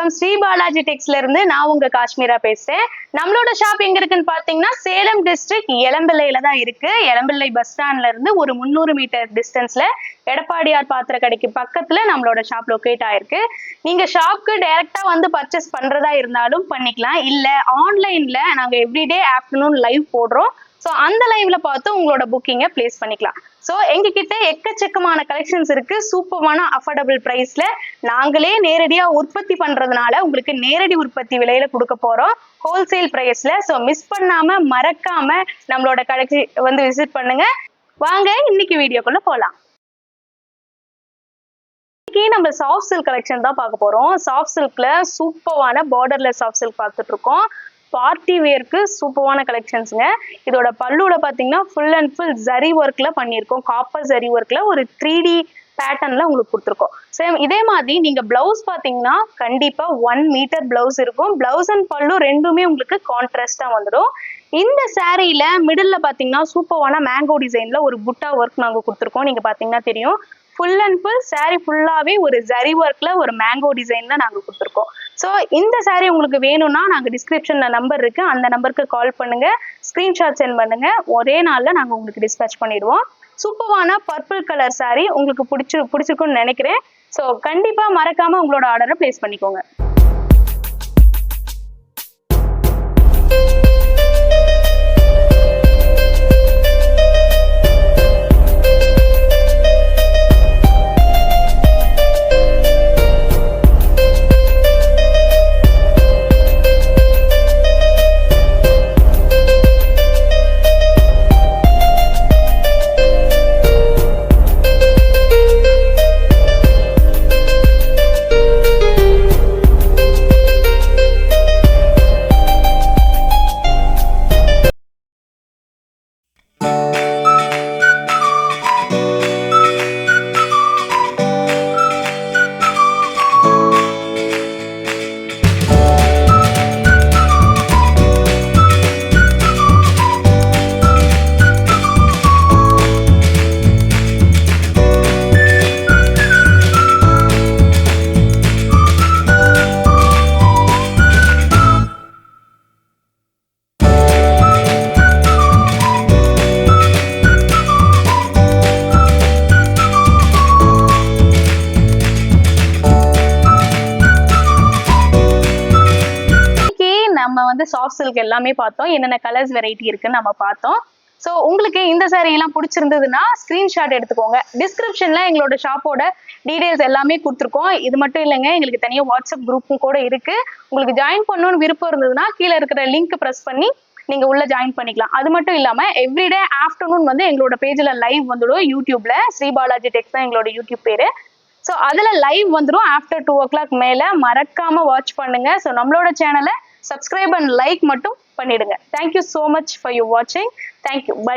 வணக்கம். ஸ்ரீ பாலாஜி டெக்ஸ்ல இருந்து நான் உங்க காஷ்மீரா பேசுறேன். நம்மளோட ஷாப் எங்க இருக்குன்னு பாத்தீங்கன்னா சேலம் டிஸ்ட்ரிக்ட் எலம்பிள்ளையில தான் இருக்கு. எலம்பிள்ளை பஸ் ஸ்டாண்ட்ல இருந்து ஒரு 300 மீட்டர் டிஸ்டன்ஸ்ல எடப்பாடியார் பாத்திர கடைக்கு பக்கத்துல நம்மளோட ஷாப் லொகேட் ஆயிருக்கு. நீங்க ஷாப்க்கு டைரக்டா வந்து பர்ச்சேஸ் பண்றதா இருந்தாலும் பண்ணிக்கலாம். இல்ல ஆன்லைன்ல நாங்க எவ்ரிடே ஆஃப்டர்நூன் லைவ் போடுறோம். ஸோ அந்த லைவ்ல பார்த்து உங்களோட புக்கிங்கை பிளேஸ் பண்ணிக்கலாம். ஸோ எங்ககிட்ட எக்கச்சக்கமான கலெக்ஷன்ஸ் இருக்கு. சூப்பரான அஃபோர்டபுள் பிரைஸ்ல நாங்களே நேரடியா உற்பத்தி பண்றதுனால உங்களுக்கு நேரடி உற்பத்தி விலையில கொடுக்க போறோம், ஹோல்சேல் பிரைஸ்ல. ஸோ மிஸ் பண்ணாம மறக்காம நம்மளோட கடைக்கு வந்து விசிட் பண்ணுங்க. வாங்க இன்னைக்கு வீடியோக்குள்ள போலாம். நம்ம சாஃப்ட் சில்க் கலெக்ஷன் தான் பார்க்க போறோம். சாஃப்ட் சில்க்ல சூப்பரான பார்டர்லெஸ் சாஃப்ட் சில்க் பார்த்துட்டு இருக்கோம். பார்ட்டி வேர்க்கு சூப்பரான கலெக்ஷன்ஸுங்க. இதோட பல்லுல பாத்தீங்கன்னா ஃபுல் அண்ட் ஃபுல் ஜரி ஒர்க்ல பண்ணியிருக்கோம். காப்பர் ஜரி ஒர்க்ல ஒரு 3D பேட்டர்ன்ல உங்களுக்கு கொடுத்துருக்கோம். சேம் இதே மாதிரி நீங்க பிளவுஸ் பாத்தீங்கன்னா கண்டிப்பா 1 மீட்டர் பிளவுஸ் இருக்கும். பிளவுஸ் அண்ட் பல்லு ரெண்டுமே உங்களுக்கு கான்ட்ராஸ்டா வந்துடும். இந்த சாரீல மிடில்ல பாத்தீங்கன்னா சூப்பரான மேங்கோ டிசைன்ல ஒரு புட்டா ஒர்க் நாங்க கொடுத்துருக்கோம். நீங்க பாத்தீங்கன்னா தெரியும். ஃபுல் அண்ட் ஃபுல் சாரீ ஃபுல்லாவே ஒரு ஜரி ஒர்க்ல ஒரு மேங்கோ டிசைன்ல நாங்க கொடுத்துருக்கோம். ஸோ இந்த சாரீ உங்களுக்கு வேணும்னா நாங்க டிஸ்கிரிப்ஷன்ல நம்பர் இருக்கு, அந்த நம்பருக்கு கால் பண்ணுங்க, ஸ்கிரீன்ஷாட் சென்ட் பண்ணுங்க. ஒரே நாள்ல நாங்க உங்களுக்கு டிஸ்பேச் பண்ணிடுவோம். சூப்பரான பர்பிள் கலர் சாரீ உங்களுக்கு பிடிச்சிருக்குன்னு நினைக்கிறேன். ஸோ கண்டிப்பா மறக்காம உங்களோட ஆர்டரை பிளேஸ் பண்ணிக்கோங்க. நம்ம வந்து சாஃப்ட் சில்க் எல்லாமே பார்த்தோம், என்னென்ன கலர்ஸ் வெரைட்டி இருக்குன்னு நம்ம பார்த்தோம். ஸோ உங்களுக்கு இந்த சாரீ எல்லாம் பிடிச்சிருந்ததுன்னா ஸ்கிரீன்ஷாட் எடுத்துக்கோங்க. டிஸ்கிரிப்ஷன்ல எங்களோட ஷாப்போட டீடைல்ஸ் எல்லாமே கொடுத்துருக்கோம். இது மட்டும் இல்லைங்க, எங்களுக்கு தனியாக வாட்ஸ்அப் குரூப்பும் கூட இருக்கு. உங்களுக்கு ஜாயின் பண்ணணும்னு விருப்பம் இருந்ததுன்னா கீழே இருக்கிற லிங்க் ப்ரெஸ் பண்ணி நீங்க உள்ள ஜாயின் பண்ணிக்கலாம். அது மட்டும் இல்லாம எவ்ரிடே ஆஃப்டர்நூன் வந்து எங்களோட பேஜ்ல லைவ் வந்துடும். யூடியூப்ல ஸ்ரீ பாலாஜி டெக்ஸ் தான் எங்களோட யூடியூப் பேரு. ஸோ அதுல லைவ் வந்துடும் ஆஃப்டர் 2 o'clock மேல. மறக்காம வாட்ச் பண்ணுங்க. ஸோ நம்மளோட சேனலை சப்ஸ்கிரைப் அண்ட் லைக் மட்டும் பண்ணிடுங்க. Thank you so much for you வாட்சிங். தேங்க்யூ. பை.